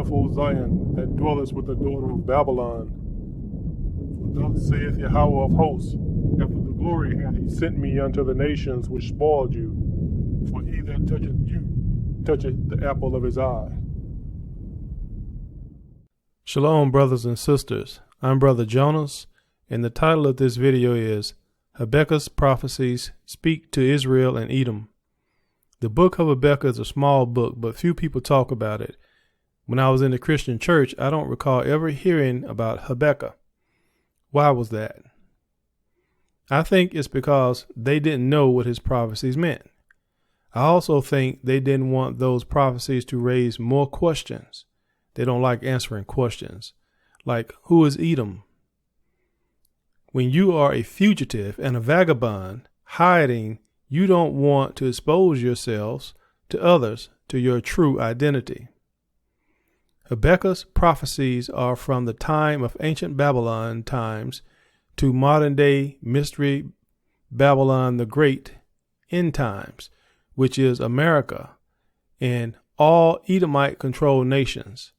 thyself, O Zion, that dwellest with the daughter of Babylon. For thus saith Yahweh of hosts, after the glory hath he sent me unto the nations which spoiled you. For he that toucheth you toucheth the apple of his eye. Shalom, brothers and sisters. I'm Brother Jonas, and the title of this video is Habakkuk's Prophecies Speak to Israel and Edom. The book of Abeka is a small book, but few people talk about it. When I was in the Christian church, I don't recall ever hearing about Habakkuk. Why was that? I think it's because they didn't know what his prophecies meant. I also think they didn't want those prophecies to raise more questions. They don't like answering questions. Like, who is Edom? When you are a fugitive and a vagabond hiding, you don't want to expose yourselves to others to your true identity. Habakkuk's prophecies are from the time of ancient Babylon times to modern day mystery Babylon the Great end times, which is America and all Edomite controlled nations.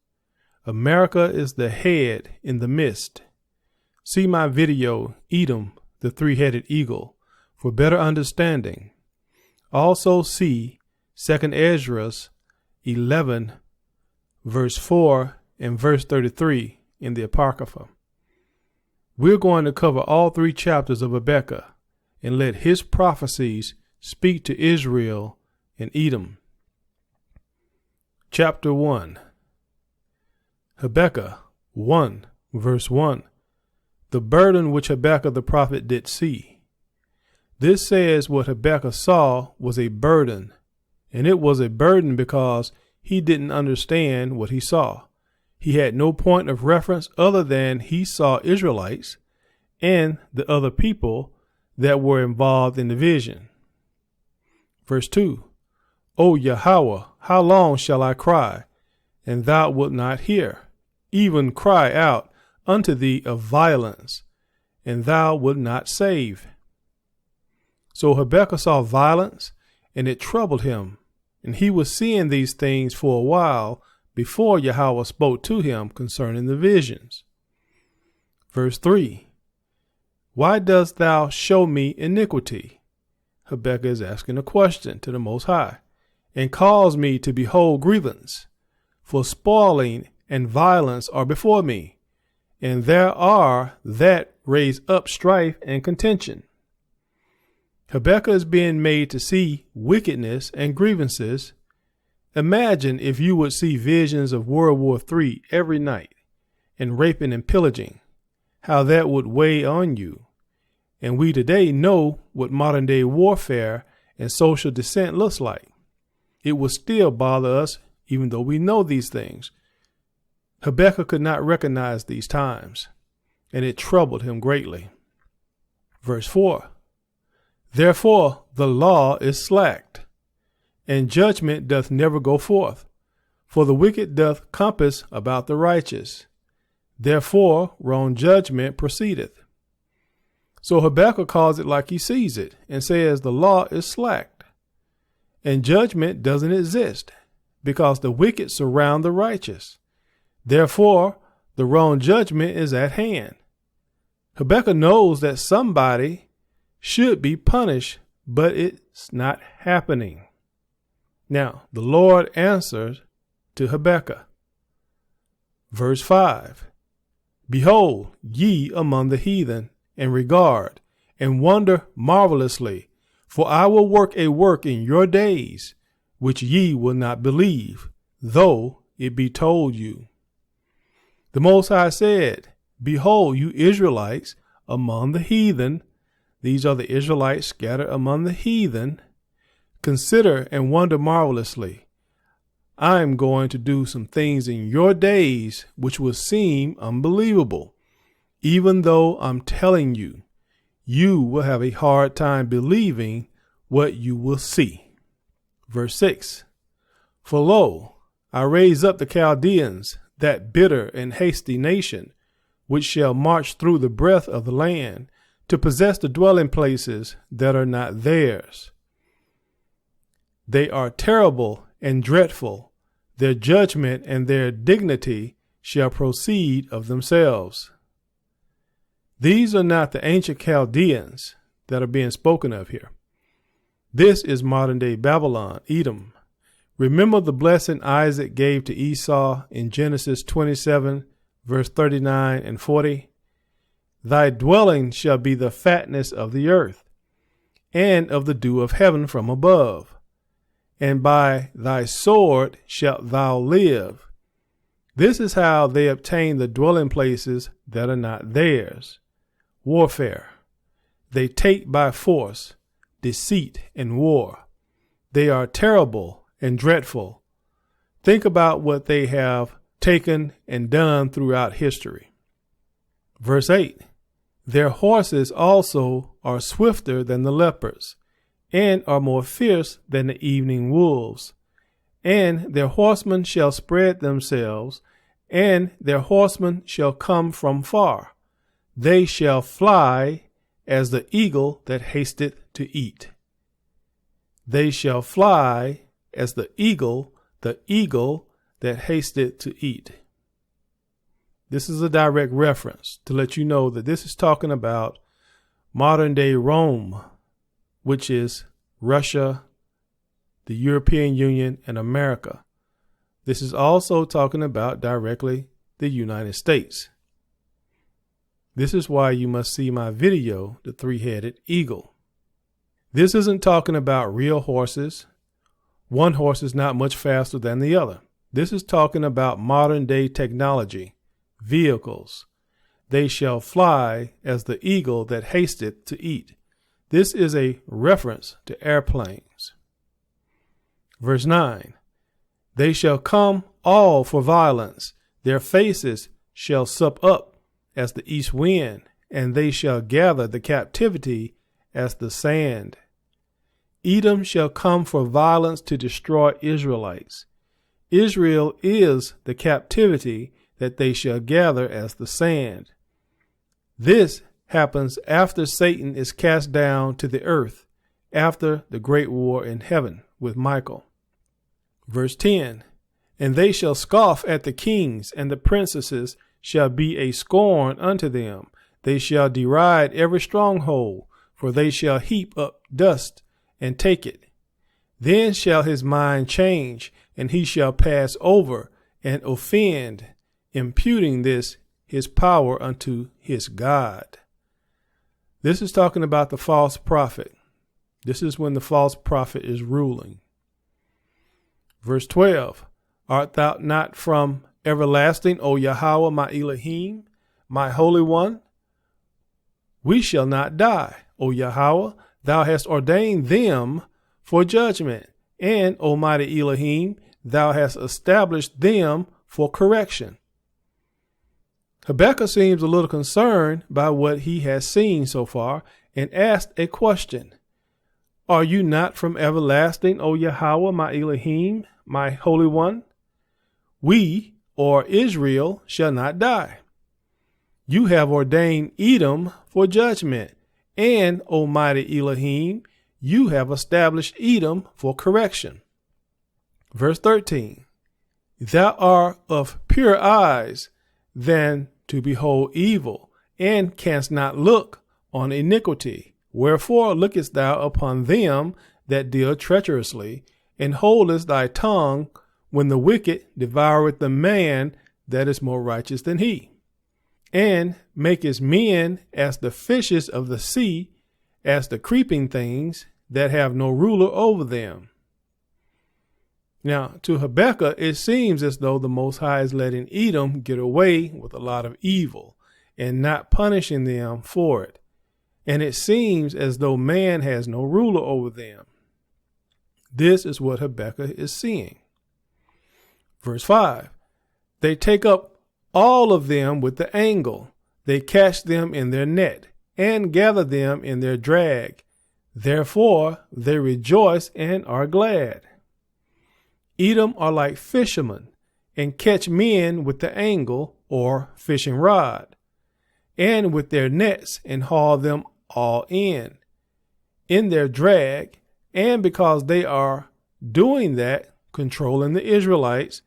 America is the head in the midst. See my video, Edom, the three-headed eagle, for better understanding. Also see 2 Ezra 11, verse 4 and verse 33 in the Apocrypha. We're going to cover all 3 chapters of Abeka and let his prophecies speak to Israel and Edom. Chapter 1. Habakkuk 1, verse 1. The burden which Habakkuk the prophet did see. This says what Habakkuk saw was a burden, and it was a burden because he didn't understand what he saw. He had no point of reference other than he saw Israelites and the other people that were involved in the vision. Verse 2. O Yahweh, how long shall I cry, and thou wilt not hear? Even cry out unto thee of violence, and thou wilt not save. So Habakkuk saw violence, and it troubled him, and he was seeing these things for a while before Yahweh spoke to him concerning the visions. Verse 3. Why dost thou show me iniquity? Habakkuk is asking a question to the Most High, and cause me to behold grievance, for spoiling and violence are before me, and there are that raise up strife and contention. Habakkuk is being made to see wickedness and grievances. Imagine if you would see visions of World War III every night and raping and pillaging, how that would weigh on you. And we today know what modern day warfare and social dissent looks like. It will still bother us even though we know these things. Habakkuk could not recognize these times, and it troubled him greatly. Verse 4. Therefore the law is slacked, and judgment doth never go forth, for the wicked doth compass about the righteous. Therefore wrong judgment proceedeth. So Habakkuk calls it like he sees it, and says the law is slacked, and judgment doesn't exist, because the wicked surround the righteous. Therefore the wrong judgment is at hand. Habakkuk knows that somebody should be punished, but it's not happening. Now, the Lord answered to Habakkuk. Verse 5. Behold, ye among the heathen, and regard, and wonder marvelously, for I will work a work in your days, which ye will not believe, though it be told you. The Most High said, Behold, you Israelites among the heathen. These are the Israelites scattered among the heathen. Consider and wonder marvelously. I am going to do some things in your days which will seem unbelievable. Even though I'm telling you, you will have a hard time believing what you will see. Verse 6. For lo, I raise up the Chaldeans, that bitter and hasty nation, which shall march through the breadth of the land, to possess the dwelling places that are not theirs. They are terrible and dreadful. Their judgment and their dignity shall proceed of themselves. These are not the ancient Chaldeans that are being spoken of here. This is modern day Babylon, Edom. Remember the blessing Isaac gave to Esau in Genesis 27, verse 39 and 40? Thy dwelling shall be the fatness of the earth, and of the dew of heaven from above. And by thy sword shalt thou live. This is how they obtain the dwelling places that are not theirs. Warfare. They take by force, deceit, and war. They are terrible and dreadful. Think about what they have taken and done throughout history. Verse 8. Their horses also are swifter than the leopards, and are more fierce than the evening wolves. And their horsemen shall spread themselves, and their horsemen shall come from far. They shall fly as the eagle that hasteth to eat. They shall fly as the eagle that hasteth to eat. This is a direct reference to let you know that this is talking about modern day Rome, which is Russia, the European Union, and America. This is also talking about directly the United States. This is why you must see my video, The Three-Headed Eagle. This isn't talking about real horses. One horse is not much faster than the other. This is talking about modern day technology, vehicles. They shall fly as the eagle that hasteth to eat. This is a reference to airplanes. Verse 9. They shall come all for violence. Their faces shall sup up as the east wind, and they shall gather the captivity as the sand. Edom shall come for violence to destroy Israelites. Israel is the captivity that they shall gather as the sand. This happens after Satan is cast down to the earth, after the great war in heaven with Michael. Verse 10. And they shall scoff at the kings, and the princesses shall be a scorn unto them. They shall deride every stronghold, for they shall heap up dust and take it. Then shall his mind change, and he shall pass over and offend, imputing this his power unto his God. This is talking about the false prophet. This is when the false prophet is ruling. Verse 12. Art thou not from everlasting, O Yahweh, my Elohim, my Holy One? We shall not die, O Yahweh. Thou hast ordained them for judgment, and, O mighty Elohim, thou hast established them for correction. Habakkuk seems a little concerned by what he has seen so far and asked a question. Are you not from everlasting, O Yahweh, my Elohim, my Holy One? We, or Israel, shall not die. You have ordained Edom for judgment, and, O mighty Elohim, you have established Edom for correction. Verse 13. Thou art of purer eyes than to behold evil, and canst not look on iniquity. Wherefore lookest thou upon them that deal treacherously, and holdest thy tongue when the wicked devoureth the man that is more righteous than he, and makest men as the fishes of the sea, as the creeping things that have no ruler over them. Now, to Habakkuk, it seems as though the Most High is letting Edom get away with a lot of evil and not punishing them for it. And it seems as though man has no ruler over them. This is what Habakkuk is seeing. Verse 5. They take up all of them with the angle. They catch them in their net and gather them in their drag. Therefore they rejoice and are glad. Edom are like fishermen and catch men with the angle or fishing rod, and with their nets and haul them all in their drag. And because they are doing that, controlling the Israelites,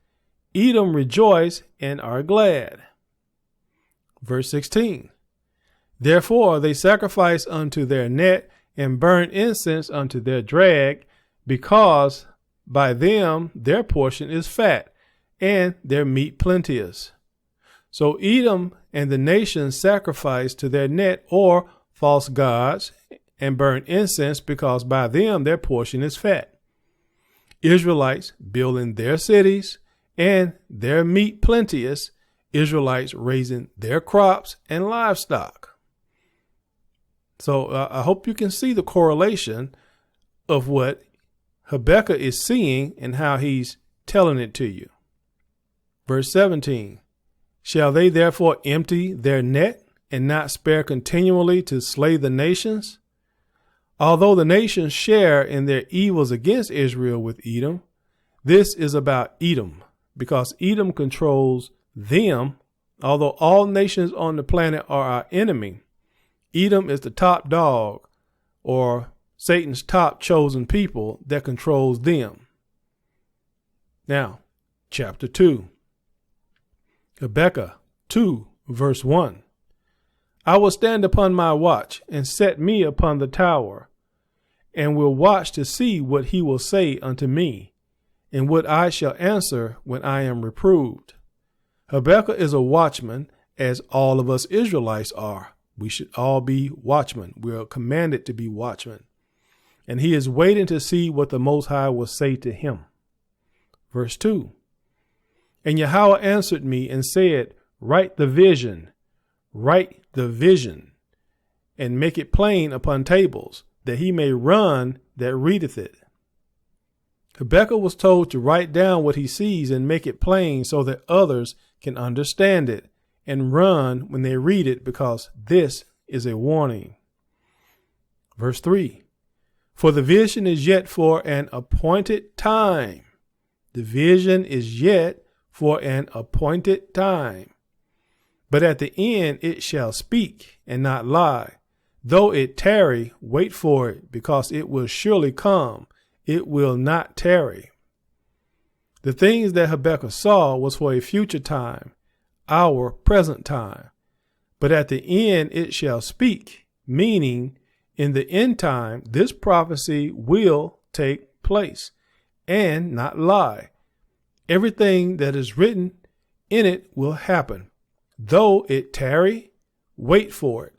Edom rejoice and are glad. Verse 16. Therefore they sacrifice unto their net and burn incense unto their drag, because by them their portion is fat, and their meat plenteous. So Edom and the nations sacrifice to their net or false gods and burn incense, because by them their portion is fat. Israelites building their cities and their meat plenteous, Israelites raising their crops and livestock. So I hope you can see the correlation of what Habakkuk is seeing and how he's telling it to you. Verse 17, shall they therefore empty their net and not spare continually to slay the nations? Although the nations share in their evils against Israel with Edom, this is about Edom, because Edom controls them. Although all nations on the planet are our enemy, Edom is the top dog, or Satan's top chosen people that controls them. Now, chapter 2. Habakkuk 2, verse 1. I will stand upon my watch and set me upon the tower, and will watch to see what he will say unto me, and what I shall answer when I am reproved. Habakkuk is a watchman, as all of us Israelites are. We should all be watchmen. We are commanded to be watchmen. And he is waiting to see what the Most High will say to him. Verse 2. And Yahweh answered me and said, write the vision, and make it plain upon tables, that he may run that readeth it. Habakkuk was told to write down what he sees and make it plain so that others can understand it and run when they read it, because this is a warning. Verse 3. For the vision is yet for an appointed time. The vision is yet for an appointed time. But at the end it shall speak and not lie. Though it tarry, wait for it, because it will surely come. It will not tarry. The things that Habakkuk saw was for a future time, our present time. But at the end it shall speak, meaning in the end time this prophecy will take place and not lie. Everything that is written in it will happen. Though it tarry, wait for it.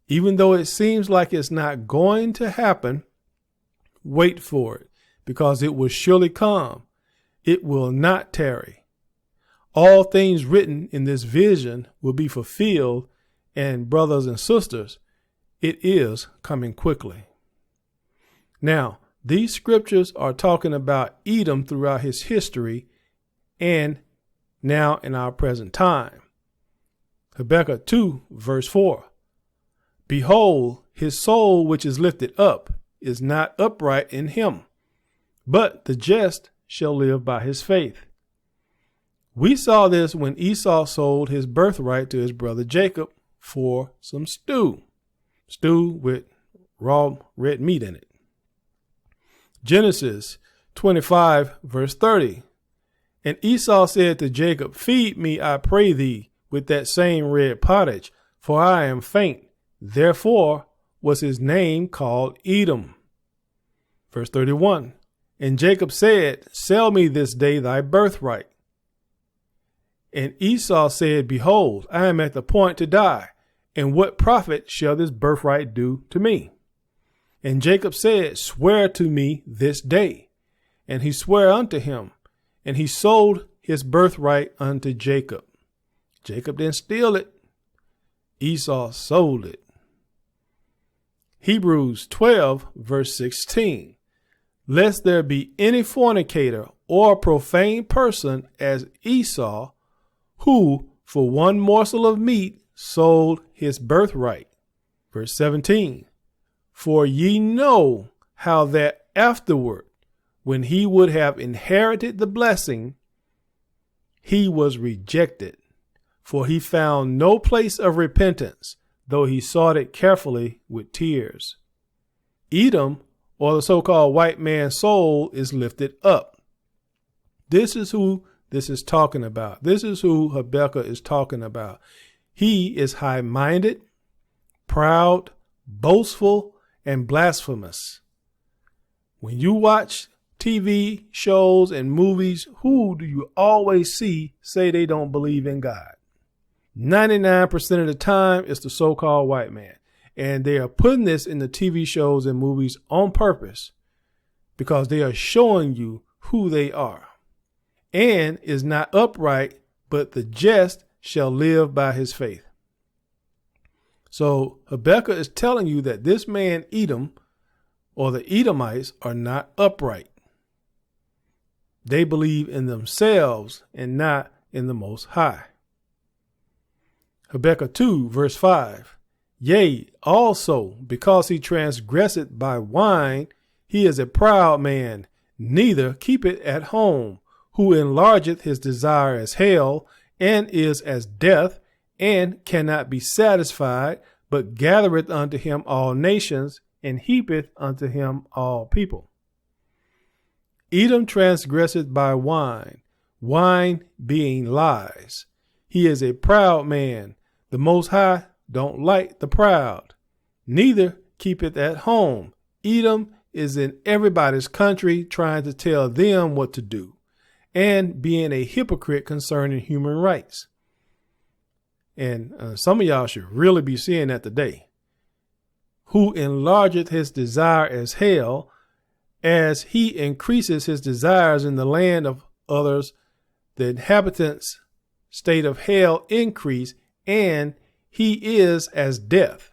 Even though it seems like it's not going to happen, wait for it, because it will surely come. It will not tarry. All things written in this vision will be fulfilled, and brothers and sisters, it is coming quickly. Now, these scriptures are talking about Edom throughout his history and now in our present time. Habakkuk 2, verse 4. Behold, his soul which is lifted up is not upright in him, but the just shall live by his faith. We saw this when Esau sold his birthright to his brother Jacob for some stew with raw red meat in it. Genesis 25, verse 30. And Esau said to Jacob, feed me, I pray thee, with that same red pottage, for I am faint. Therefore was his name called Edom. Verse 31. And Jacob said, sell me this day thy birthright. And Esau said, behold, I am at the point to die, and what profit shall this birthright do to me? And Jacob said, swear to me this day. And he sware unto him, and he sold his birthright unto Jacob. Jacob didn't steal it. Esau sold it. Hebrews 12, verse 16. Lest there be any fornicator or profane person as Esau, who for one morsel of meat sold his birthright. Verse 17. For ye know how that afterward, when he would have inherited the blessing, he was rejected, for he found no place of repentance, though he sought it carefully with tears. Edom, or the so-called white man's soul, is lifted up. This is who this is talking about. This is who Habakkuk is talking about. He is high-minded, proud, boastful, and blasphemous. When you watch TV shows and movies, who do you always see say they don't believe in God? 99% of the time, it's the so-called white man. And they are putting this in the TV shows and movies on purpose because they are showing you who they are. And is not upright, but the just shall live by his faith. So Habakkuk is telling you that this man Edom, or the Edomites, are not upright. They believe in themselves and not in the Most High. Habakkuk 2, verse 5. Yea, also, because he transgresseth by wine, he is a proud man, neither keepeth at home, who enlargeth his desire as hell, and is as death, and cannot be satisfied, but gathereth unto him all nations, and heapeth unto him all people. Edom transgresseth by wine, wine being lies. He is a proud man. The Most High don't like the proud, neither keepeth at home. Edom is in everybody's country trying to tell them what to do, and being a hypocrite concerning human rights. And some of y'all should really be seeing that today. Who enlargeth his desire as hell, as he increases his desires in the land of others, the inhabitants' state of hell increase, and he is as death.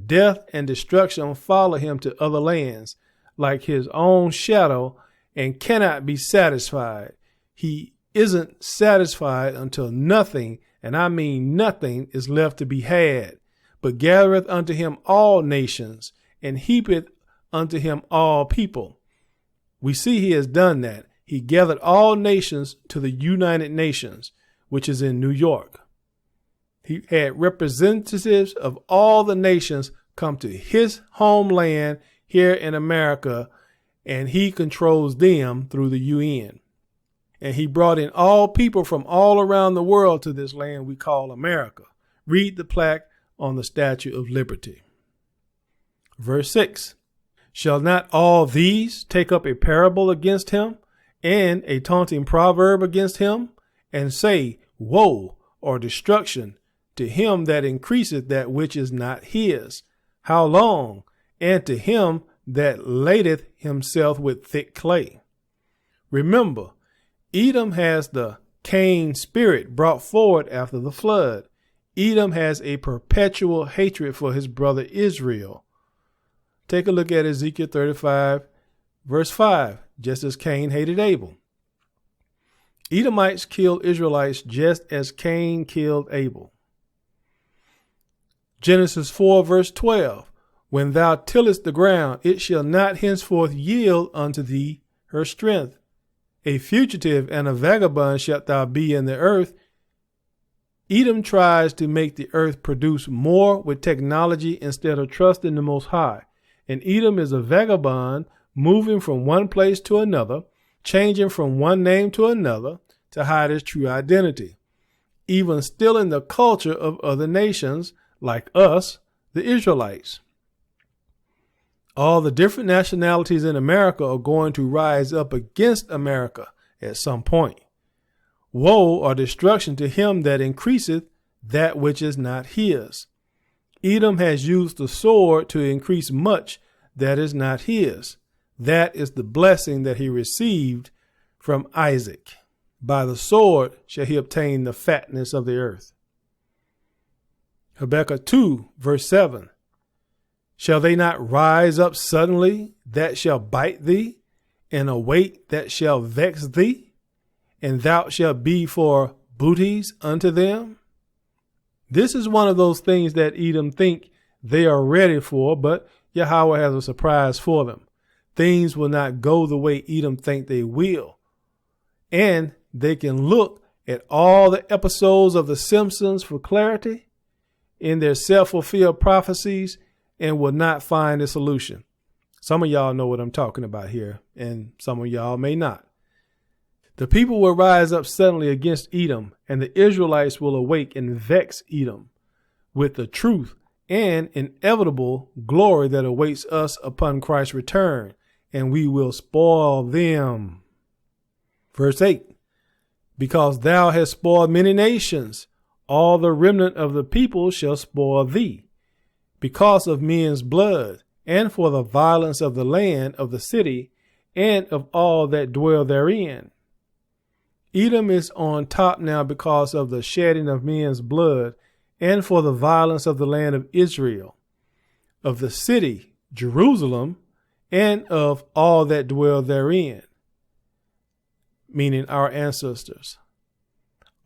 Death and destruction follow him to other lands, like his own shadow, and cannot be satisfied. He isn't satisfied until nothing, and I mean nothing, is left to be had, but gathereth unto him all nations, and heapeth unto him all people. We see he has done that. He gathered all nations to the United Nations, which is in New York. He had representatives of all the nations come to his homeland here in America, and he controls them through the UN. And he brought in all people from all around the world to this land we call America. Read the plaque on the Statue of Liberty. Verse 6. Shall not all these take up a parable against him, and a taunting proverb against him, and say, Woe, or destruction, to him that increaseth that which is not his? How long? And to him that ladeth himself with thick clay. Remember, Edom has the Cain spirit brought forward after the flood. Edom has a perpetual hatred for his brother Israel. Take a look at Ezekiel 35, verse 5, just as Cain hated Abel. Edomites killed Israelites just as Cain killed Abel. Genesis 4, verse 12, when thou tillest the ground, it shall not henceforth yield unto thee her strength. A fugitive and a vagabond shalt thou be in the earth. Edom tries to make the earth produce more with technology instead of trusting the Most High. And Edom is a vagabond moving from one place to another, changing from one name to another to hide his true identity, even stealing the culture of other nations like us, the Israelites. All the different nationalities in America are going to rise up against America at some point. Woe or destruction to him that increaseth that which is not his. Edom has used the sword to increase much that is not his. That is the blessing that he received from Isaac. By the sword shall he obtain the fatness of the earth. Habakkuk 2, verse 7. Shall they not rise up suddenly that shall bite thee, and await that shall vex thee, and thou shalt be for booties unto them? This is one of those things that Edom think they are ready for, but Yahweh has a surprise for them. Things will not go the way Edom think they will. And they can look at all the episodes of The Simpsons for clarity in their self-fulfilled prophecies and will not find a solution. Some of y'all know what I'm talking about here, and some of y'all may not. The people will rise up suddenly against Edom, and the Israelites will awake and vex Edom with the truth and inevitable glory that awaits us upon Christ's return, and we will spoil them. Verse 8, because thou hast spoiled many nations, all the remnant of the people shall spoil thee, because of men's blood, and for the violence of the land of the city, and of all that dwell therein. Edom is on top now because of the shedding of men's blood, and for the violence of the land of Israel, of the city, Jerusalem, and of all that dwell therein, meaning our ancestors.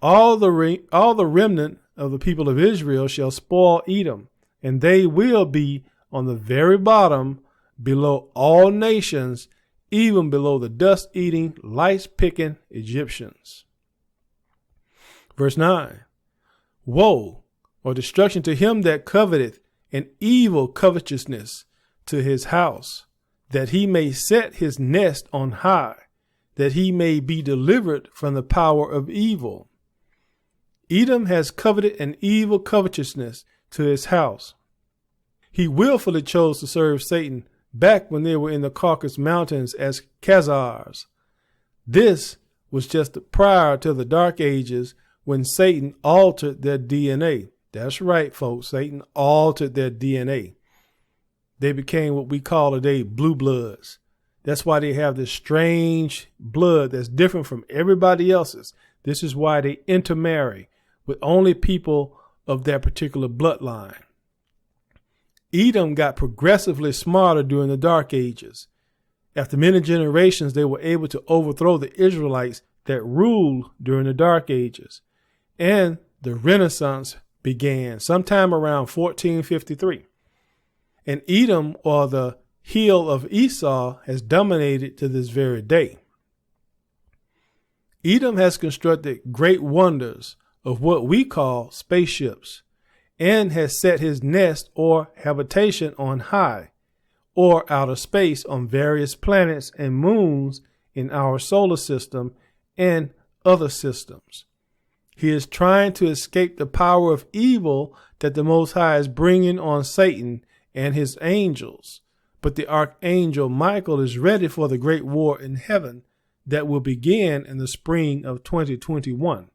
All the remnant of the people of Israel shall spoil Edom, and they will be on the very bottom, below all nations, even below the dust-eating, lice-picking Egyptians. Verse 9, woe or destruction to him that coveteth an evil covetousness to his house, that he may set his nest on high, that he may be delivered from the power of evil. Edom has coveted an evil covetousness to his house. He willfully chose to serve Satan back when they were in the Caucasus Mountains as Khazars. This was just prior to the Dark Ages when Satan altered their DNA. That's right, folks. Satan altered their DNA. They became what we call today blue bloods. That's why they have this strange blood that's different from everybody else's. This is why they intermarry with only people of that particular bloodline. Edom got progressively smarter during the Dark Ages. After many generations, they were able to overthrow the Israelites that ruled during the Dark Ages. And the Renaissance began sometime around 1453. And Edom, or the heel of Esau, has dominated to this very day. Edom has constructed great wonders of what we call spaceships, and has set his nest or habitation on high or outer space on various planets and moons in our solar system and other systems. He is trying to escape the power of evil that the Most High is bringing on Satan and his angels. But the archangel Michael is ready for the great war in heaven that will begin in the spring of 2021.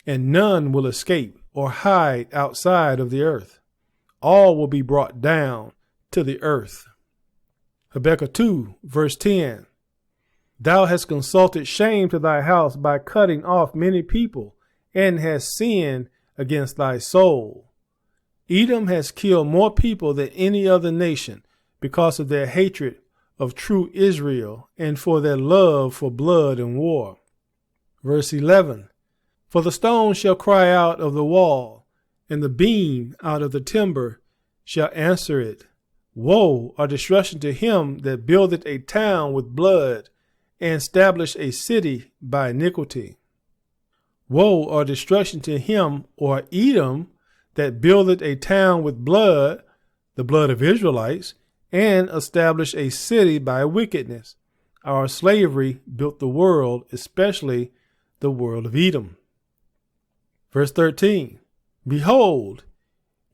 And none will escape or hide outside of the earth. All will be brought down to the earth. Habakkuk 2, verse 10. Thou hast consulted shame to thy house by cutting off many people, and hast sinned against thy soul. Edom has killed more people than any other nation because of their hatred of true Israel and for their love for blood and war. Verse 11. For the stone shall cry out of the wall, and the beam out of the timber shall answer it. Woe or destruction to him that buildeth a town with blood, and establish a city by iniquity. Woe or destruction to him, or Edom, that buildeth a town with blood, the blood of Israelites, and establish a city by wickedness. Our slavery built the world, especially the world of Edom. Verse 13, behold,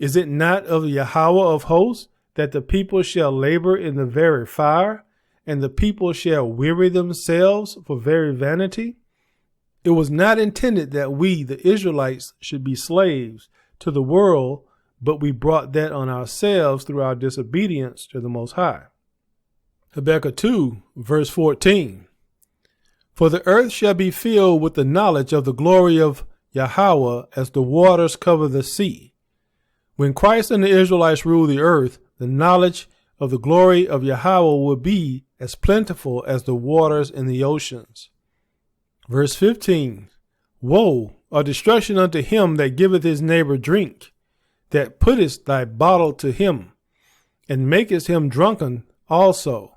is it not of Yahweh of hosts that the people shall labor in the very fire, and the people shall weary themselves for very vanity? It was not intended that we, the Israelites, should be slaves to the world, but we brought that on ourselves through our disobedience to the Most High. Habakkuk 2, verse 14, for the earth shall be filled with the knowledge of the glory of Yahweh as the waters cover the sea. When Christ and the Israelites rule the earth, the knowledge of the glory of Yahweh will be as plentiful as the waters in the oceans. Verse 15, woe or destruction unto him that giveth his neighbor drink, that puttest thy bottle to him, and makest him drunken also,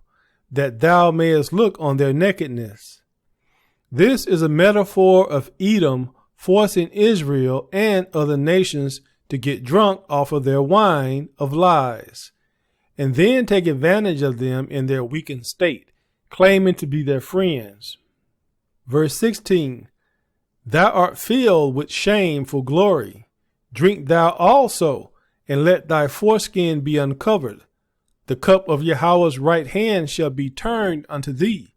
that thou mayest look on their nakedness. This is a metaphor of Edom forcing Israel and other nations to get drunk off of their wine of lies, and then take advantage of them in their weakened state, claiming to be their friends. Verse 16, thou art filled with shameful glory. Drink thou also, and let thy foreskin be uncovered. The cup of Yahweh's right hand shall be turned unto thee,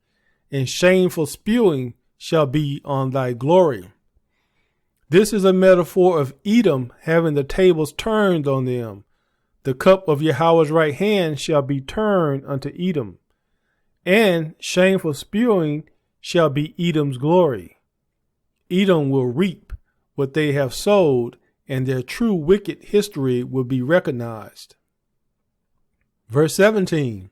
and shameful spewing shall be on thy glory. This is a metaphor of Edom having the tables turned on them. The cup of Yahweh's right hand shall be turned unto Edom, and shameful spewing shall be Edom's glory. Edom will reap what they have sowed, and their true wicked history will be recognized. Verse 17,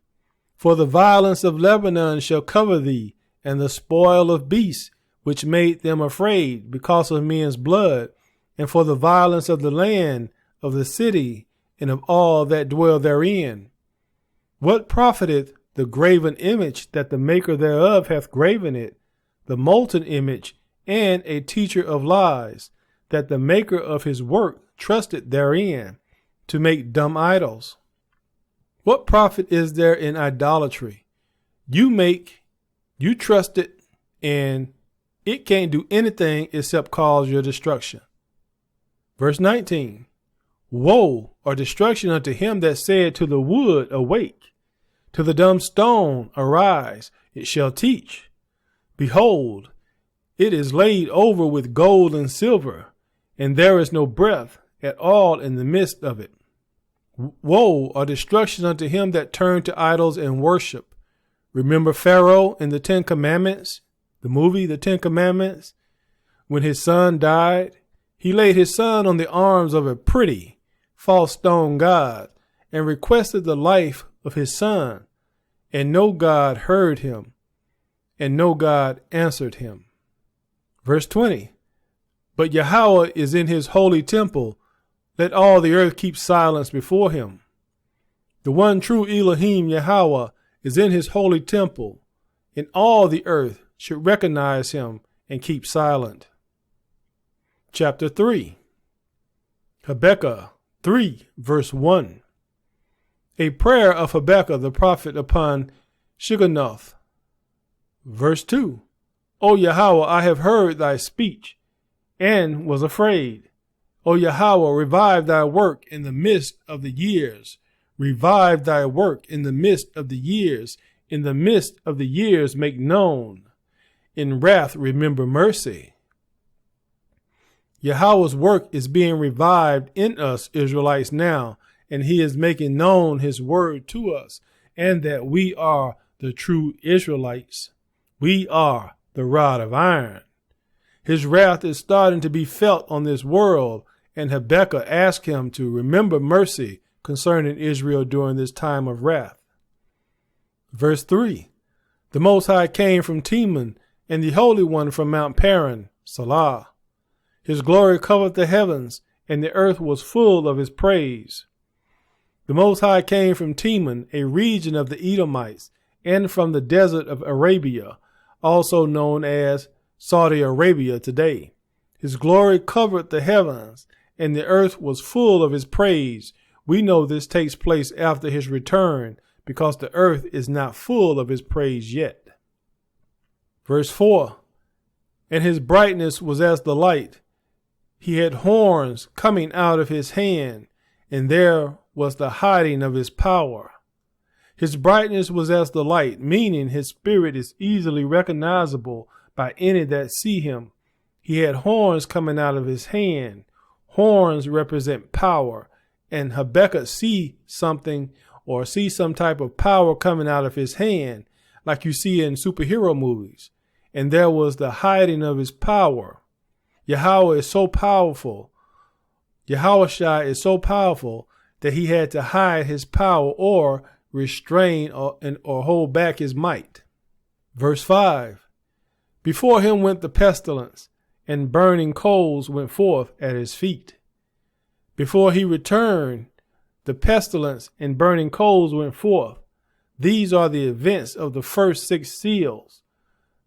for the violence of Lebanon shall cover thee, and the spoil of beasts, which made them afraid because of men's blood, and for the violence of the land, of the city, and of all that dwell therein. What profiteth the graven image that the maker thereof hath graven it, the molten image, and a teacher of lies, that the maker of his work trusted therein, to make dumb idols? What profit is there in idolatry? You trust it, and it can't do anything except cause your destruction. Verse 19, woe or destruction unto him that said to the wood, awake, to the dumb stone, arise, it shall teach. Behold, it is laid over with gold and silver, and there is no breath at all in the midst of it. Woe or destruction unto him that turned to idols and worship. Remember Pharaoh in the 10 Commandments, the movie, the 10 Commandments? When his son died, he laid his son on the arms of a pretty false stone god and requested the life of his son, and no God heard him, and no God answered him. Verse 20, but Yahweh is in his holy temple. Let all the earth keep silence before him. The one true Elohim Yahweh is in his holy temple, and all the earth should recognize him and keep silent. Chapter 3, Habakkuk 3, verse 1. A prayer of Habakkuk the prophet upon Shigionoth. Verse 2, O Yahweh, I have heard thy speech, and was afraid. O Yahweh, revive thy work in the midst of the years. Revive thy work in the midst of the years. In the midst of the years make known. In wrath remember mercy. Yahweh's work is being revived in us Israelites now, and he is making known his word to us, and that we are the true Israelites. We are the rod of iron. His wrath is starting to be felt on this world, and Habakkuk asked him to remember mercy concerning Israel during this time of wrath. Verse 3, the Most High came from Teman, and the Holy One from Mount Paran, Salah. His glory covered the heavens, and the earth was full of his praise. The Most High came from Teman, a region of the Edomites, and from the desert of Arabia, also known as Saudi Arabia today. His glory covered the heavens, and the earth was full of his praise. We know this takes place after his return, because the earth is not full of his praise yet. Verse 4, and his brightness was as the light. He had horns coming out of his hand, and there was the hiding of his power. His brightness was as the light, meaning his spirit is easily recognizable by any that see him. He had horns coming out of his hand. Horns represent power, and Habakkuk see something or see some type of power coming out of his hand, like you see in superhero movies. And there was the hiding of his power. Yahweh is so powerful. Yahushua is so powerful that he had to hide his power or restrain or hold back his might. Verse 5, before him went the pestilence, and burning coals went forth at his feet. Before he returned, the pestilence and burning coals went forth. These are the events of the first 6 seals.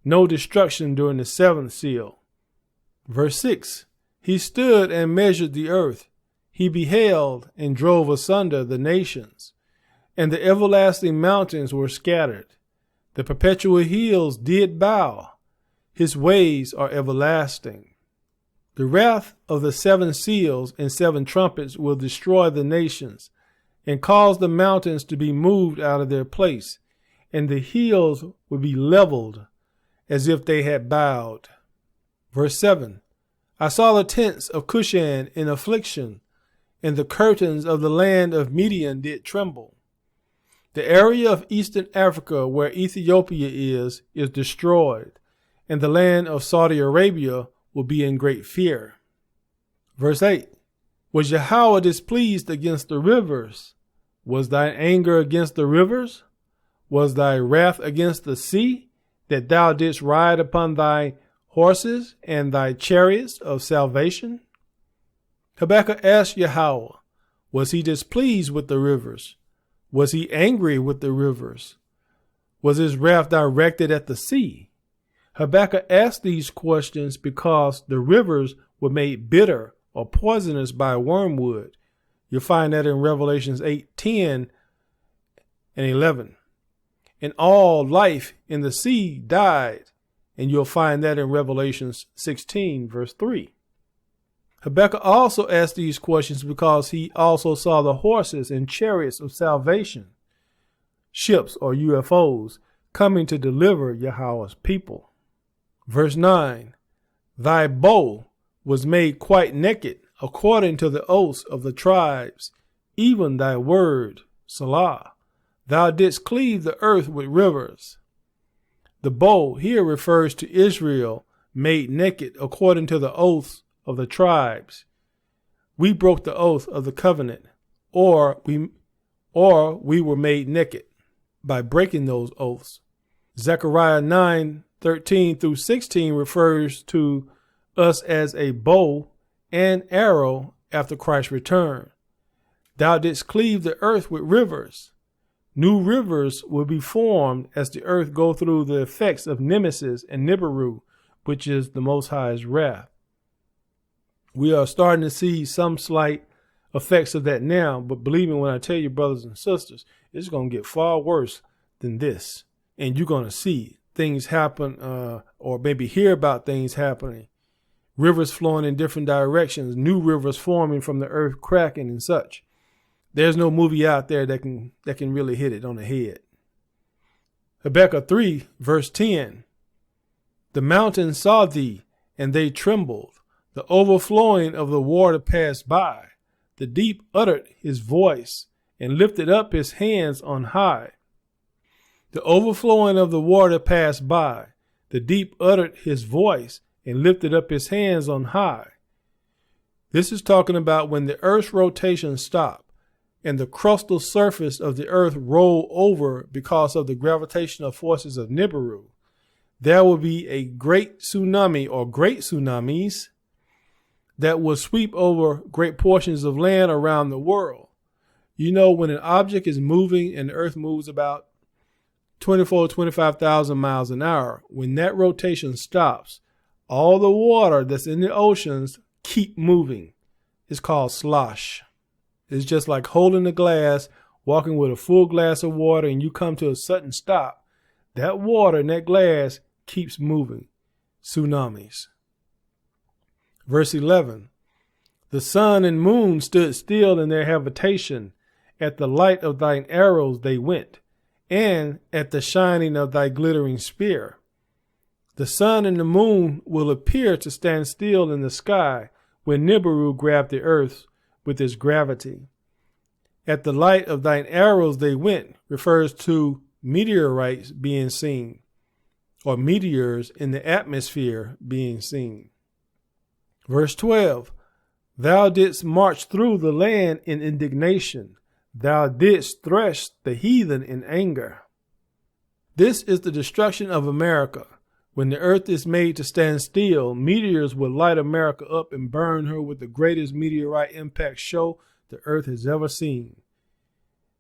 No destruction during the 7th seal. Verse 6, he stood and measured the earth. He beheld and drove asunder the nations, and the everlasting mountains were scattered. The perpetual hills did bow. His ways are everlasting. The wrath of the 7 seals and 7 trumpets will destroy the nations and cause the mountains to be moved out of their place, and the hills will be leveled as if they had bowed. Verse 7. I saw the tents of Cushan in affliction, and the curtains of the land of Midian did tremble. The area of eastern Africa where Ethiopia is destroyed, and the land of Saudi Arabia will be in great fear. Verse 8. Was Yahweh displeased against the rivers? Was thine anger against the rivers? Was thy wrath against the sea, that thou didst ride upon thy horses and thy chariots of salvation? Habakkuk asked Yahweh, was he displeased with the rivers? Was he angry with the rivers? Was his wrath directed at the sea? Habakkuk asked these questions because the rivers were made bitter or poisonous by wormwood. You'll find that in Revelations 8:10 and 11. And all life in the sea died. And you'll find that in Revelations 16, verse 3. Habakkuk also asked these questions because he also saw the horses and chariots of salvation, ships or UFOs, coming to deliver Yahweh's people. Verse 9. Thy bow was made quite naked according to the oaths of the tribes, even thy word, Salah. Thou didst cleave the earth with rivers. The bow here refers to Israel made naked according to the oaths of the tribes. We broke the oath of the covenant, or we were made naked by breaking those oaths. Zechariah 9:13 through 16 refers to us as a bow and arrow after Christ's return. Thou didst cleave the earth with rivers. New rivers will be formed as the earth go through the effects of Nemesis and Nibiru, which is the Most High's wrath. We are starting to see some slight effects of that now, but believe me when I tell you, brothers and sisters, it's going to get far worse than this. And you're going to see things happen, or maybe hear about things happening. Rivers flowing in different directions, new rivers forming from the earth cracking and such. There's no movie out there that can really hit it on the head. Habakkuk 3, verse 10. The mountains saw thee, and they trembled. The overflowing of the water passed by. The deep uttered his voice, and lifted up his hands on high. The overflowing of the water passed by. The deep uttered his voice, and lifted up his hands on high. This is talking about when the earth's rotation stopped and the crustal surface of the earth rolled over because of the gravitational forces of Nibiru. There will be a great tsunami or great tsunamis that will sweep over great portions of land around the world. You know, when an object is moving and the earth moves about 25,000 miles an hour, when that rotation stops, all the water that's in the oceans keep moving. It's called slosh. It's just like holding a glass, walking with a full glass of water, and you come to a sudden stop. That water in that glass keeps moving. Tsunamis. Verse 11. The sun and moon stood still in their habitation. At the light of thine arrows they went, and at the shining of thy glittering spear. The sun and the moon will appear to stand still in the sky when Nibiru grabbed the earth with its gravity. At the light of thine arrows they went refers to meteorites being seen, or meteors in the atmosphere being seen. Verse 12. Thou didst march through the land in indignation. Thou didst thresh the heathen in anger. This is the destruction of America. When the earth is made to stand still, meteors will light America up and burn her with the greatest meteorite impact show the earth has ever seen.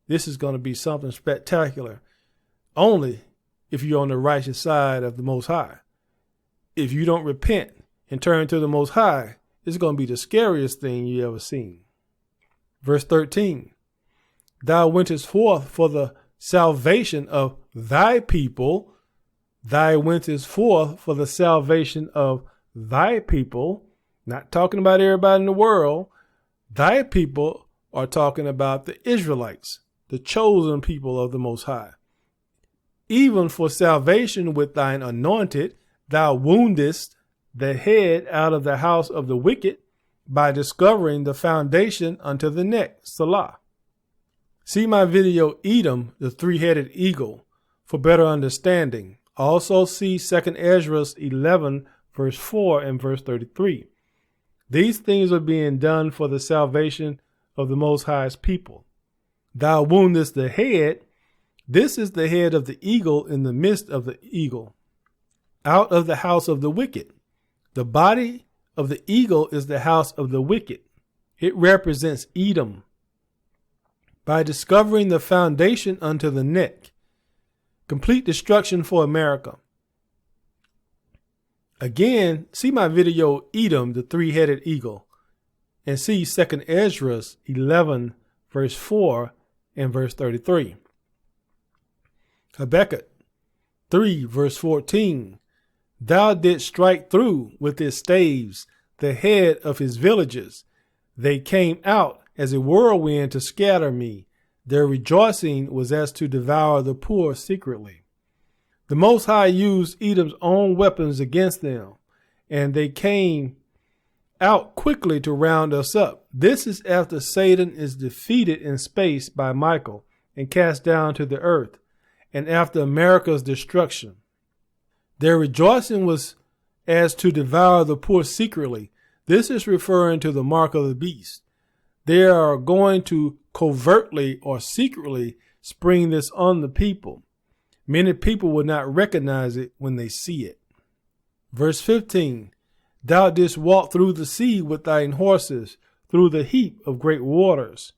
This is going to be something spectacular, only if you're on the righteous side of the Most High. If you don't repent and turn to the Most High, it's going to be the scariest thing you ever seen. Verse 13. Thou wentest forth for the salvation of thy people. Thy wentest forth for the salvation of thy people. Not talking about everybody in the world. Thy people are talking about the Israelites, the chosen people of the Most High. Even for salvation with thine anointed, thou woundest the head out of the house of the wicked by discovering the foundation unto the neck. Salah. See my video, Edom, the three-headed eagle, for better understanding. Also see 2 Ezra 11, verse 4 and verse 33. These things are being done for the salvation of the Most High's people. Thou woundest the head. This is the head of the eagle in the midst of the eagle, out of the house of the wicked. The body of the eagle is the house of the wicked. It represents Edom. By discovering the foundation unto the neck, complete destruction for America. Again, see my video, Edom, the three-headed eagle, and see 2 Ezra 11, verse 4 and verse 33. Habakkuk 3, verse 14. Thou didst strike through with his staves the head of his villages. They came out as a whirlwind to scatter me. Their rejoicing was as to devour the poor secretly. The Most High used Edom's own weapons against them, and they came out quickly to round us up. This is after Satan is defeated in space by Michael and cast down to the earth, and after America's destruction. Their rejoicing was as to devour the poor secretly. This is referring to the mark of the beast. They are going to covertly or secretly spring this on the people. Many people will not recognize it when they see it. Verse 15. Thou didst walk through the sea with thine horses, through the heap of great waters.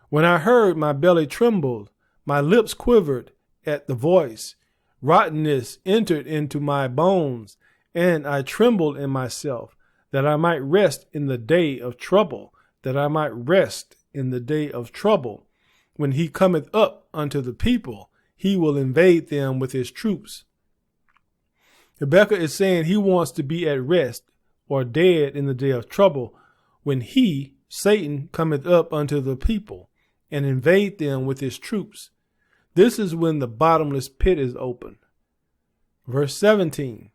When I heard, my belly trembled, my lips quivered at the voice. Rottenness entered into my bones, and I trembled in myself, that I might rest in the day of trouble, that I might rest in the day of trouble. When he cometh up unto the people, he will invade them with his troops. Abeka is saying he wants to be at rest or dead in the day of trouble when he, Satan, cometh up unto the people and invade them with his troops. This is when the bottomless pit is opened. Verse 17.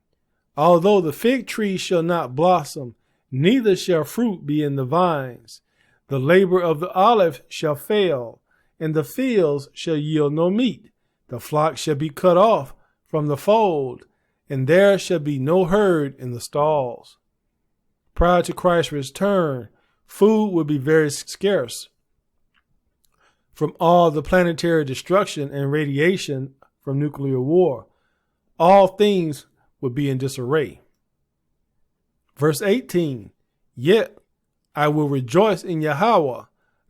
Although the fig tree shall not blossom, neither shall fruit be in the vines, the labor of the olive shall fail, and the fields shall yield no meat. The flock shall be cut off from the fold, and there shall be no herd in the stalls. Prior to Christ's return, food would be very scarce. From all the planetary destruction and radiation from nuclear war, all things would be in disarray. Verse 18, yet I will rejoice in Yahweh.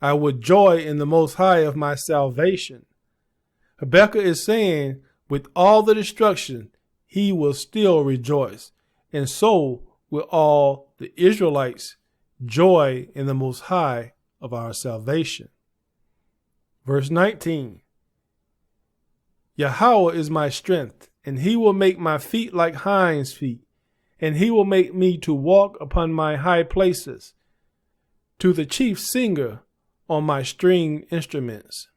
I will joy in the Most High of my salvation. Habakkuk is saying, with all the destruction, he will still rejoice. And so will all the Israelites joy in the Most High of our salvation. Verse 19, Yahweh is my strength, and he will make my feet like hinds' feet, and he will make me to walk upon my high places, to the chief singer on my string instruments.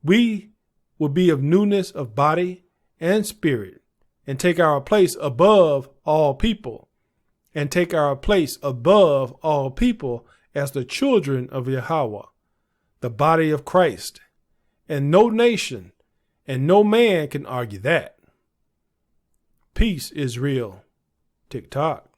We will be of newness of body and spirit, and take our place above all people, as the children of Yahweh, the body of Christ, and no nation and no man can argue that. Peace is real. TikTok.